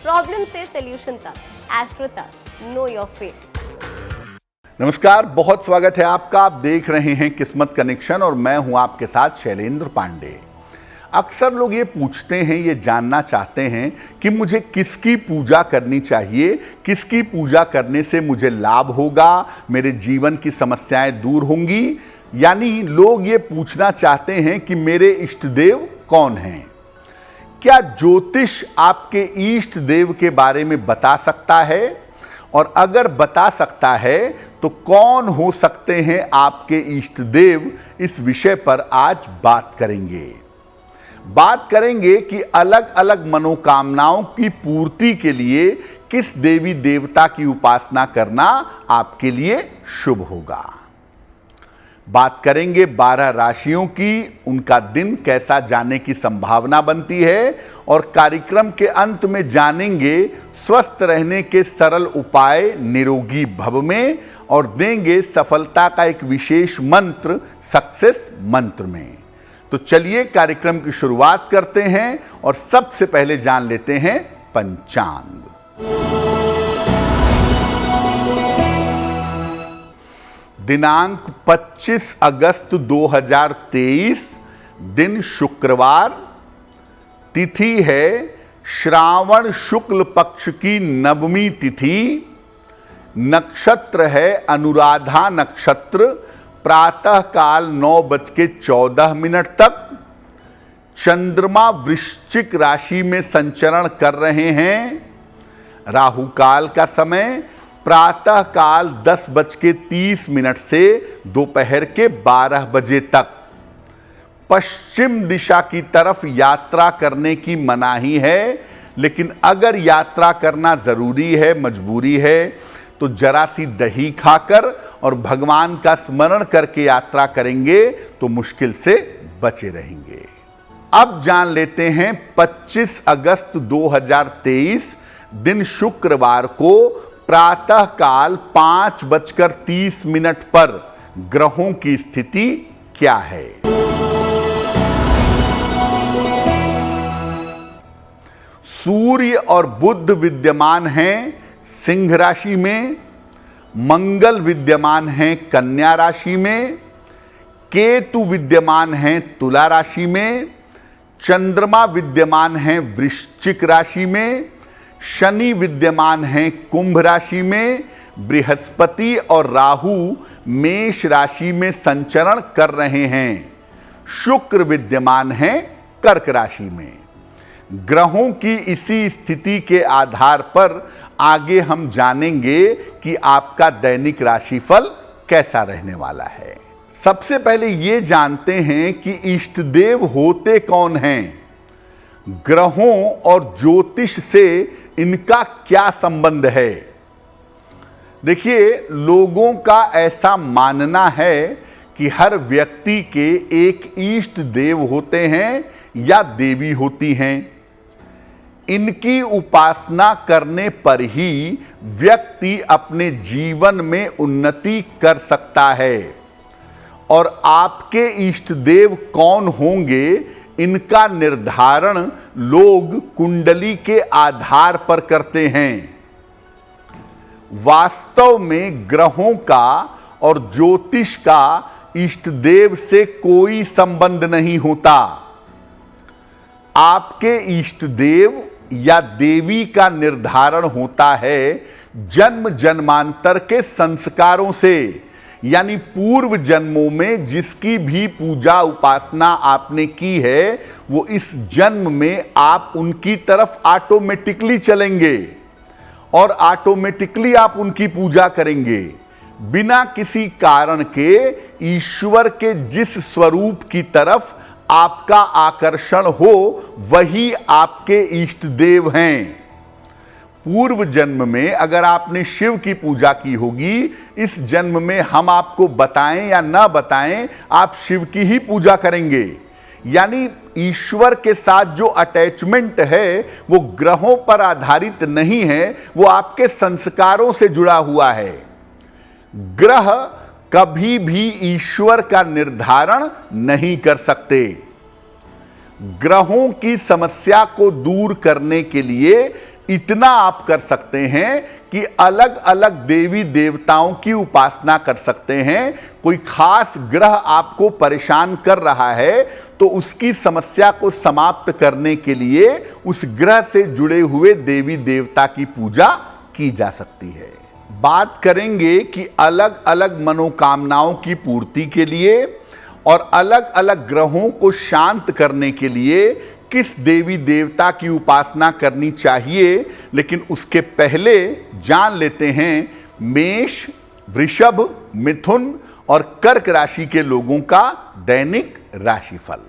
Problem से solution तक, astro तक, नो योर फेट। नमस्कार, बहुत स्वागत है आपका। आप देख रहे हैं किस्मत कनेक्शन और मैं हूं आपके साथ शैलेंद्र पांडे। अक्सर लोग ये पूछते हैं, ये जानना चाहते हैं कि मुझे किसकी पूजा करनी चाहिए, किसकी पूजा करने से मुझे लाभ होगा, मेरे जीवन की समस्याएं दूर होंगी। यानी लोग ये पूछना चाहते हैं कि मेरे इष्ट देव कौन हैं। क्या ज्योतिष आपके इष्ट देव के बारे में बता सकता है? और अगर बता सकता है तो कौन हो सकते हैं आपके इष्ट देव? इस विषय पर आज बात करेंगे कि अलग अलग मनोकामनाओं की पूर्ति के लिए किस देवी देवता की उपासना करना आपके लिए शुभ होगा। बात करेंगे 12 राशियों की, उनका दिन कैसा जाने की संभावना बनती है और कार्यक्रम के अंत में जानेंगे स्वस्थ रहने के सरल उपाय निरोगी भव में और देंगे सफलता का एक विशेष मंत्र सक्सेस मंत्र में। तो चलिए कार्यक्रम की शुरुआत करते हैं और सबसे पहले जान लेते हैं पंचांग। दिनांक 25 अगस्त 2023, दिन शुक्रवार, तिथि है श्रावण शुक्ल पक्ष की नवमी तिथि, नक्षत्र है अनुराधा नक्षत्र, प्रातः काल 9:14 तक। चंद्रमा वृश्चिक राशि में संचरण कर रहे हैं। राहु काल का समय प्रातः काल 10:30 से दोपहर के 12 बजे तक। पश्चिम दिशा की तरफ यात्रा करने की मनाही है, लेकिन अगर यात्रा करना जरूरी है, मजबूरी है, तो जरा सी दही खाकर और भगवान का स्मरण करके यात्रा करेंगे तो मुश्किल से बचे रहेंगे। अब जान लेते हैं 25 अगस्त 2023, दिन शुक्रवार को प्रातः काल 5:30 पर ग्रहों की स्थिति क्या है। सूर्य और बुध विद्यमान हैं सिंह राशि में, मंगल विद्यमान हैं कन्या राशि में, केतु विद्यमान हैं तुला राशि में, चंद्रमा विद्यमान हैं वृश्चिक राशि में, शनि विद्यमान हैं कुंभ राशि में, बृहस्पति और राहु मेष राशि में संचरण कर रहे हैं, शुक्र विद्यमान हैं कर्क राशि में। ग्रहों की इसी स्थिति के आधार पर आगे हम जानेंगे कि आपका दैनिक राशिफल कैसा रहने वाला है। सबसे पहले ये जानते हैं कि इष्ट देव होते कौन हैं, ग्रहों और ज्योतिष से इनका क्या संबंध है। देखिए, लोगों का ऐसा मानना है कि हर व्यक्ति के एक इष्ट देव होते हैं या देवी होती हैं। इनकी उपासना करने पर ही व्यक्ति अपने जीवन में उन्नति कर सकता है। और आपके इष्ट देव कौन होंगे, इनका निर्धारण लोग कुंडली के आधार पर करते हैं। वास्तव में ग्रहों का और ज्योतिष का इष्ट देव से कोई संबंध नहीं होता। आपके इष्ट देव या देवी का निर्धारण होता है जन्म जन्मांतर के संस्कारों से, यानी पूर्व जन्मों में जिसकी भी पूजा उपासना आपने की है, वो इस जन्म में आप उनकी तरफ ऑटोमेटिकली चलेंगे और ऑटोमेटिकली आप उनकी पूजा करेंगे। बिना किसी कारण के ईश्वर के जिस स्वरूप की तरफ आपका आकर्षण हो, वही आपके इष्ट देव हैं। पूर्व जन्म में अगर आपने शिव की पूजा की होगी, इस जन्म में हम आपको बताएं या ना बताएं, आप शिव की ही पूजा करेंगे। यानी ईश्वर के साथ जो अटैचमेंट है वो ग्रहों पर आधारित नहीं है, वो आपके संस्कारों से जुड़ा हुआ है। ग्रह कभी भी ईश्वर का निर्धारण नहीं कर सकते। ग्रहों की समस्या को दूर करने के लिए इतना आप कर सकते हैं कि अलग अलग देवी देवताओं की उपासना कर सकते हैं। कोई खास ग्रह आपको परेशान कर रहा है तो उसकी समस्या को समाप्त करने के लिए उस ग्रह से जुड़े हुए देवी देवता की पूजा की जा सकती है। बात करेंगे कि अलग अलग मनोकामनाओं की पूर्ति के लिए और अलग अलग ग्रहों को शांत करने के लिए किस देवी देवता की उपासना करनी चाहिए, लेकिन उसके पहले जान लेते हैं मेष, वृषभ, मिथुन और कर्क राशि के लोगों का दैनिक राशिफल।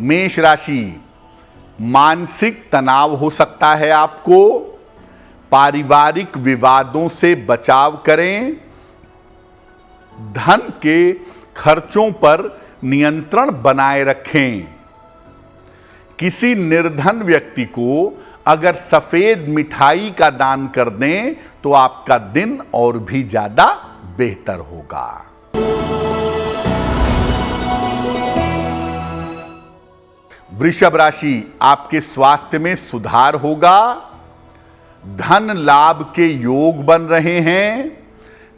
मेष राशि, मानसिक तनाव हो सकता है आपको। पारिवारिक विवादों से बचाव करें। धन के खर्चों पर नियंत्रण बनाए रखें। किसी निर्धन व्यक्ति को अगर सफेद मिठाई का दान कर दें तो आपका दिन और भी ज्यादा बेहतर होगा। वृषभ राशि, आपके स्वास्थ्य में सुधार होगा। धन लाभ के योग बन रहे हैं।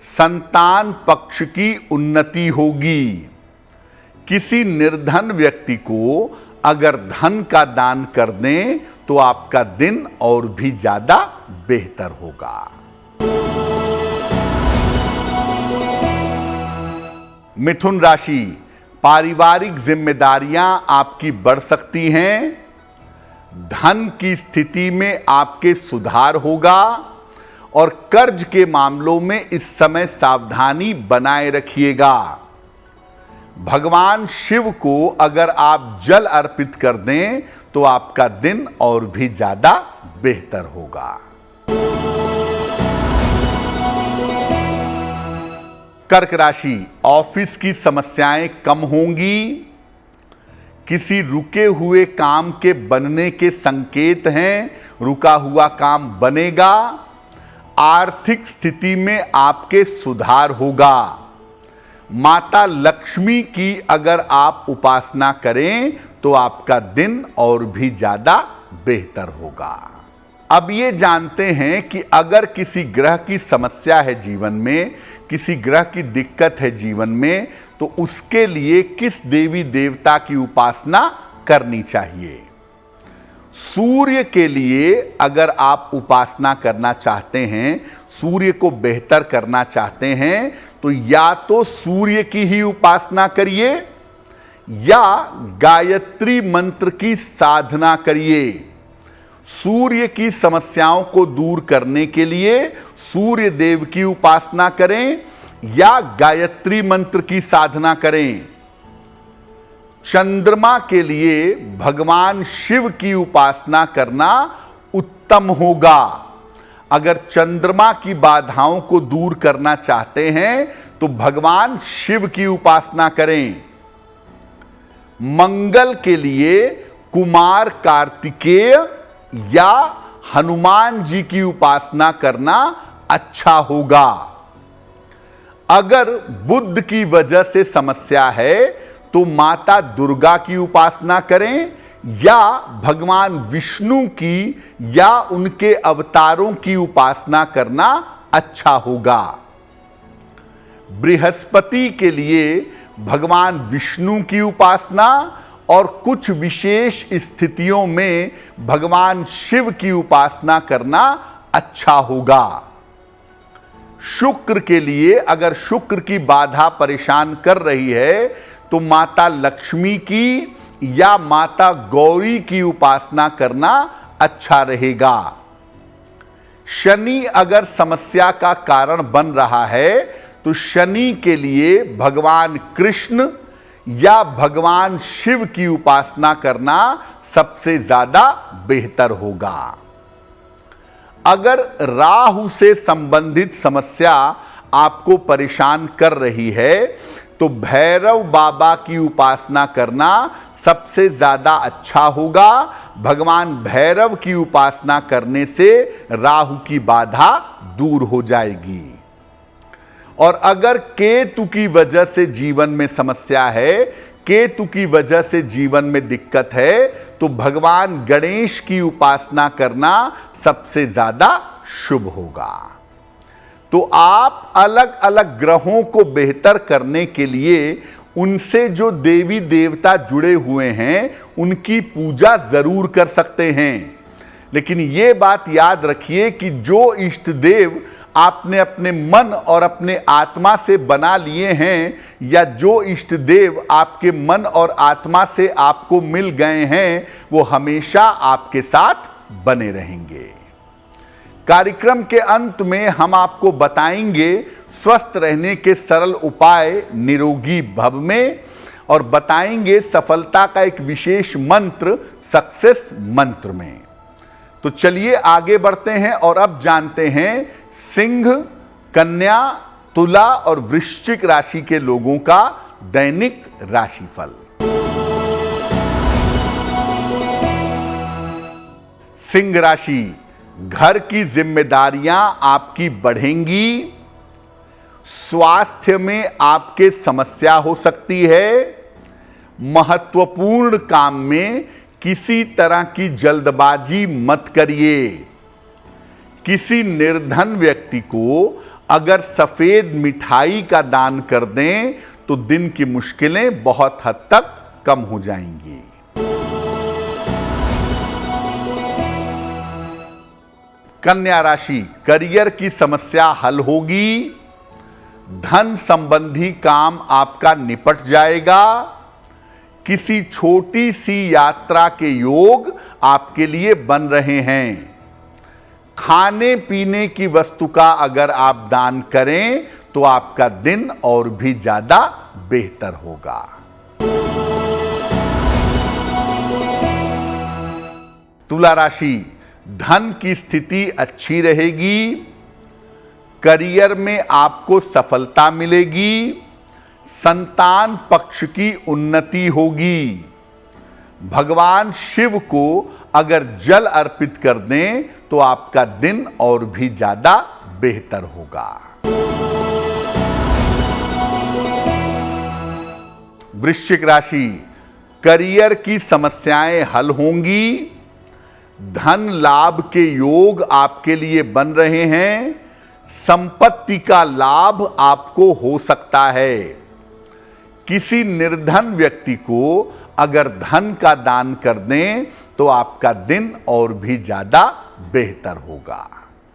संतान पक्ष की उन्नति होगी। किसी निर्धन व्यक्ति को अगर धन का दान कर दें तो आपका दिन और भी ज्यादा बेहतर होगा। मिथुन राशि, पारिवारिक जिम्मेदारियां आपकी बढ़ सकती हैं। धन की स्थिति में आपके सुधार होगा और कर्ज के मामलों में इस समय सावधानी बनाए रखिएगा। भगवान शिव को अगर आप जल अर्पित कर दें तो आपका दिन और भी ज्यादा बेहतर होगा। कर्क राशि, ऑफिस की समस्याएं कम होंगी। किसी रुके हुए काम के बनने के संकेत हैं। रुका हुआ काम बनेगा। आर्थिक स्थिति में आपके सुधार होगा। माता लक्ष्मी की अगर आप उपासना करें तो आपका दिन और भी ज्यादा बेहतर होगा। अब ये जानते हैं कि अगर किसी ग्रह की समस्या है जीवन में, किसी ग्रह की दिक्कत है जीवन में, तो उसके लिए किस देवी देवता की उपासना करनी चाहिए। सूर्य के लिए अगर आप उपासना करना चाहते हैं, सूर्य को बेहतर करना चाहते हैं, तो या तो सूर्य की ही उपासना करिए या गायत्री मंत्र की साधना करिए। सूर्य की समस्याओं को दूर करने के लिए सूर्य देव की उपासना करें या गायत्री मंत्र की साधना करें। चंद्रमा के लिए भगवान शिव की उपासना करना उत्तम होगा। अगर चंद्रमा की बाधाओं को दूर करना चाहते हैं तो भगवान शिव की उपासना करें। मंगल के लिए कुमार कार्तिकेय या हनुमान जी की उपासना करना अच्छा होगा। अगर बुध की वजह से समस्या है तो माता दुर्गा की उपासना करें या भगवान विष्णु की या उनके अवतारों की उपासना करना अच्छा होगा। बृहस्पति के लिए भगवान विष्णु की उपासना और कुछ विशेष स्थितियों में भगवान शिव की उपासना करना अच्छा होगा। शुक्र के लिए अगर शुक्र की बाधा परेशान कर रही है तो माता लक्ष्मी की या माता गौरी की उपासना करना अच्छा रहेगा। शनि अगर समस्या का कारण बन रहा है तो शनि के लिए भगवान कृष्ण या भगवान शिव की उपासना करना सबसे ज्यादा बेहतर होगा। अगर राहु से संबंधित समस्या आपको परेशान कर रही है तो भैरव बाबा की उपासना करना सबसे ज्यादा अच्छा होगा। भगवान भैरव की उपासना करने से राहु की बाधा दूर हो जाएगी। और अगर केतु की वजह से जीवन में समस्या है, केतु की वजह से जीवन में दिक्कत है, तो भगवान गणेश की उपासना करना सबसे ज्यादा शुभ होगा। तो आप अलग अलग ग्रहों को बेहतर करने के लिए उनसे जो देवी देवता जुड़े हुए हैं उनकी पूजा जरूर कर सकते हैं। लेकिन ये बात याद रखिए कि जो इष्ट देव आपने अपने मन और अपने आत्मा से बना लिए हैं, या जो इष्ट देव आपके मन और आत्मा से आपको मिल गए हैं, वो हमेशा आपके साथ बने रहेंगे। कार्यक्रम के अंत में हम आपको बताएंगे स्वस्थ रहने के सरल उपाय निरोगी भव में, और बताएंगे सफलता का एक विशेष मंत्र सक्सेस मंत्र में। तो चलिए आगे बढ़ते हैं और अब जानते हैं सिंह, कन्या, तुला और वृश्चिक राशि के लोगों का दैनिक राशिफल। सिंह राशि, घर की जिम्मेदारियां आपकी बढ़ेंगी। स्वास्थ्य में आपके समस्या हो सकती है। महत्वपूर्ण काम में किसी तरह की जल्दबाजी मत करिए। किसी निर्धन व्यक्ति को अगर सफेद मिठाई का दान कर दें तो दिन की मुश्किलें बहुत हद तक कम हो जाएंगी। कन्या राशि, करियर की समस्या हल होगी। धन संबंधी काम आपका निपट जाएगा। किसी छोटी सी यात्रा के योग आपके लिए बन रहे हैं। खाने पीने की वस्तु का अगर आप दान करें तो आपका दिन और भी ज्यादा बेहतर होगा। तुला राशि, धन की स्थिति अच्छी रहेगी। करियर में आपको सफलता मिलेगी। संतान पक्ष की उन्नति होगी। भगवान शिव को अगर जल अर्पित कर दें तो आपका दिन और भी ज्यादा बेहतर होगा। वृश्चिक राशि, करियर की समस्याएं हल होंगी। धन लाभ के योग आपके लिए बन रहे हैं। संपत्ति का लाभ आपको हो सकता है। किसी निर्धन व्यक्ति को अगर धन का दान कर दें तो आपका दिन और भी ज्यादा बेहतर होगा।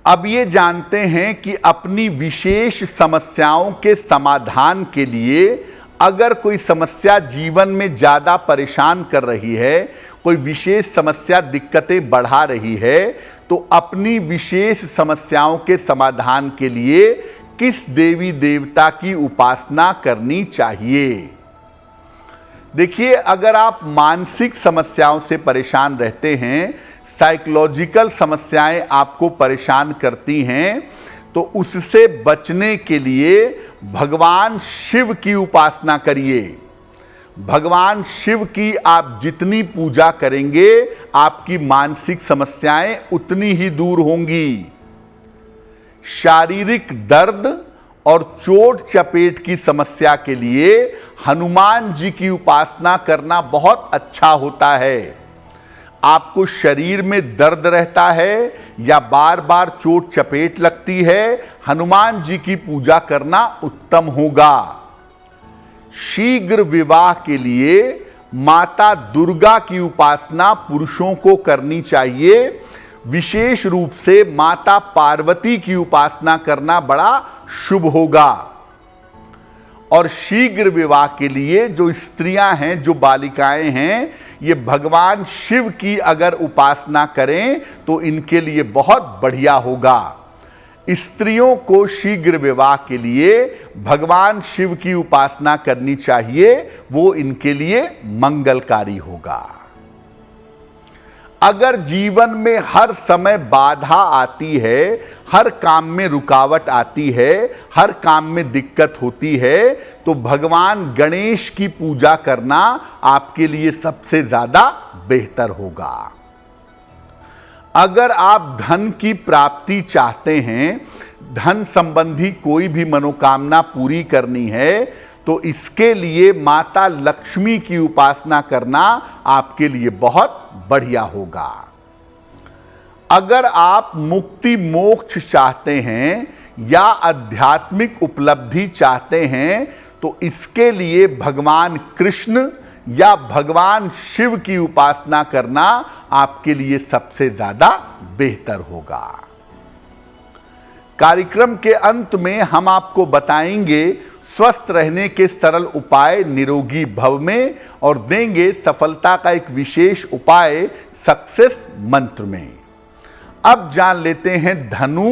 अब ये जानते हैं कि अपनी विशेष समस्याओं के समाधान के लिए अगर कोई समस्या जीवन में ज्यादा परेशान कर रही है, कोई विशेष समस्या दिक्कतें बढ़ा रही है, तो अपनी विशेष समस्याओं के समाधान के लिए किस देवी देवता की उपासना करनी चाहिए। देखिए, अगर आप मानसिक समस्याओं से परेशान रहते हैं, साइकोलॉजिकल समस्याएं आपको परेशान करती हैं, तो उससे बचने के लिए भगवान शिव की उपासना करिए। भगवान शिव की आप जितनी पूजा करेंगे आपकी मानसिक समस्याएं उतनी ही दूर होंगी। शारीरिक दर्द और चोट चपेट की समस्या के लिए हनुमान जी की उपासना करना बहुत अच्छा होता है। आपको शरीर में दर्द रहता है या बार बार चोट चपेट लगती है, हनुमान जी की पूजा करना उत्तम होगा। शीघ्र विवाह के लिए माता दुर्गा की उपासना पुरुषों को करनी चाहिए। विशेष रूप से माता पार्वती की उपासना करना बड़ा शुभ होगा। और शीघ्र विवाह के लिए जो स्त्रियां हैं, जो बालिकाएं हैं, ये भगवान शिव की अगर उपासना करें तो इनके लिए बहुत बढ़िया होगा। स्त्रियों को शीघ्र विवाह के लिए भगवान शिव की उपासना करनी चाहिए, वो इनके लिए मंगलकारी होगा। अगर जीवन में हर समय बाधा आती है, हर काम में रुकावट आती है, हर काम में दिक्कत होती है, तो भगवान गणेश की पूजा करना आपके लिए सबसे ज्यादा बेहतर होगा। अगर आप धन की प्राप्ति चाहते हैं, धन संबंधी कोई भी मनोकामना पूरी करनी है, तो इसके लिए माता लक्ष्मी की उपासना करना आपके लिए बहुत बढ़िया होगा। अगर आप मुक्ति मोक्ष चाहते हैं या आध्यात्मिक उपलब्धि चाहते हैं तो इसके लिए भगवान कृष्ण या भगवान शिव की उपासना करना आपके लिए सबसे ज्यादा बेहतर होगा। कार्यक्रम के अंत में हम आपको बताएंगे स्वस्थ रहने के सरल उपाय निरोगी भव में और देंगे सफलता का एक विशेष उपाय सक्सेस मंत्र में। अब जान लेते हैं धनु,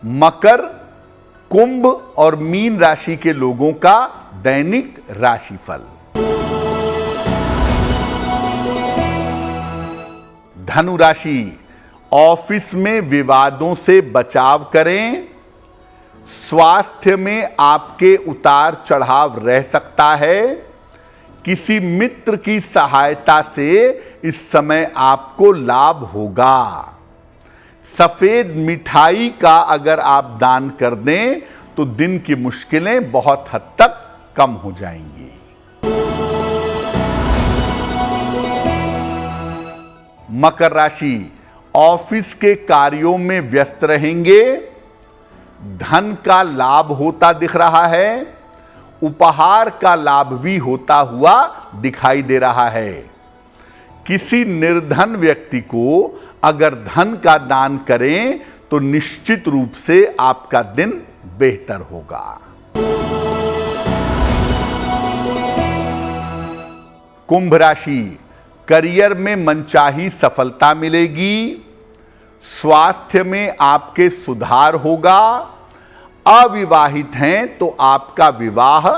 मकर, कुंभ और मीन राशि के लोगों का दैनिक राशिफल। धनु राशि, ऑफिस में विवादों से बचाव करें। स्वास्थ्य में आपके उतार चढ़ाव रह सकता है। किसी मित्र की सहायता से इस समय आपको लाभ होगा। सफेद मिठाई का अगर आप दान कर दें तो दिन की मुश्किलें बहुत हद तक कम हो जाएंगी। मकर राशि, ऑफिस के कार्यों में व्यस्त रहेंगे। धन का लाभ होता दिख रहा है। उपहार का लाभ भी होता हुआ दिखाई दे रहा है। किसी निर्धन व्यक्ति को अगर धन का दान करें तो निश्चित रूप से आपका दिन बेहतर होगा। कुंभ राशि, करियर में मनचाही सफलता मिलेगी। स्वास्थ्य में आपके सुधार होगा। अविवाहित हैं तो आपका विवाह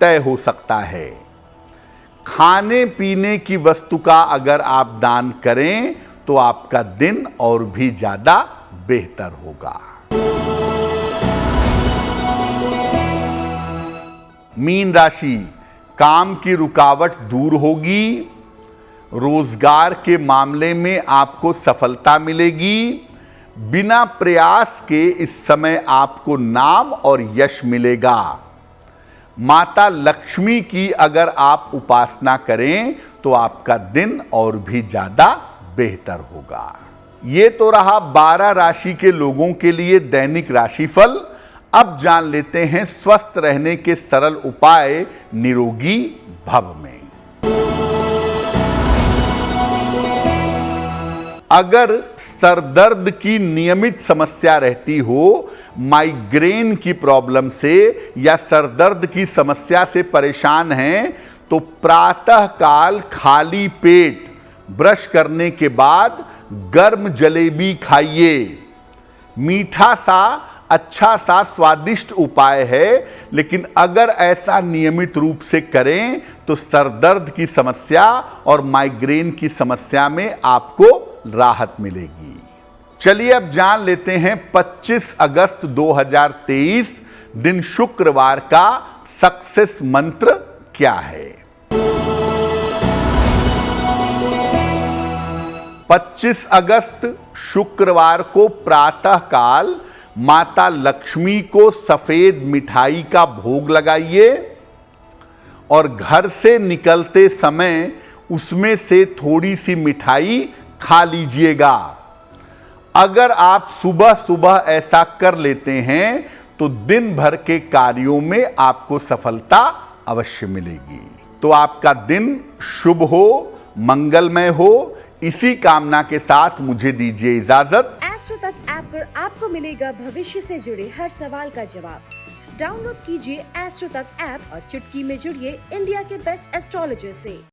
तय हो सकता है। खाने पीने की वस्तु का अगर आप दान करें तो आपका दिन और भी ज्यादा बेहतर होगा। मीन राशि, काम की रुकावट दूर होगी। रोजगार के मामले में आपको सफलता मिलेगी। बिना प्रयास के इस समय आपको नाम और यश मिलेगा। माता लक्ष्मी की अगर आप उपासना करें तो आपका दिन और भी ज्यादा बेहतर होगा। ये तो रहा 12 राशि के लोगों के लिए दैनिक राशिफल। अब जान लेते हैं स्वस्थ रहने के सरल उपाय निरोगी भव में। अगर सरदर्द की नियमित समस्या रहती हो, माइग्रेन की प्रॉब्लम से या सरदर्द की समस्या से परेशान हैं तो प्रातः काल खाली पेट ब्रश करने के बाद गर्म जलेबी खाइए। मीठा सा अच्छा सा स्वादिष्ट उपाय है, लेकिन अगर ऐसा नियमित रूप से करें तो सरदर्द की समस्या और माइग्रेन की समस्या में आपको राहत मिलेगी। चलिए अब जान लेते हैं 25 अगस्त 2023 दिन शुक्रवार का सक्सेस मंत्र क्या है। 25 अगस्त शुक्रवार को प्रातः काल माता लक्ष्मी को सफेद मिठाई का भोग लगाइए और घर से निकलते समय उसमें से थोड़ी सी मिठाई खा लीजिएगा। अगर आप सुबह सुबह ऐसा कर लेते हैं तो दिन भर के कार्यों में आपको सफलता अवश्य मिलेगी। तो आपका दिन शुभ हो, मंगलमय हो, इसी कामना के साथ मुझे दीजिए इजाजत। एस्ट्रो तक ऐप पर आपको मिलेगा भविष्य से जुड़े हर सवाल का जवाब। डाउनलोड कीजिए एस्ट्रो तक ऐप और चुटकी में जुड़िए इंडिया के बेस्ट एस्ट्रोलॉजर से।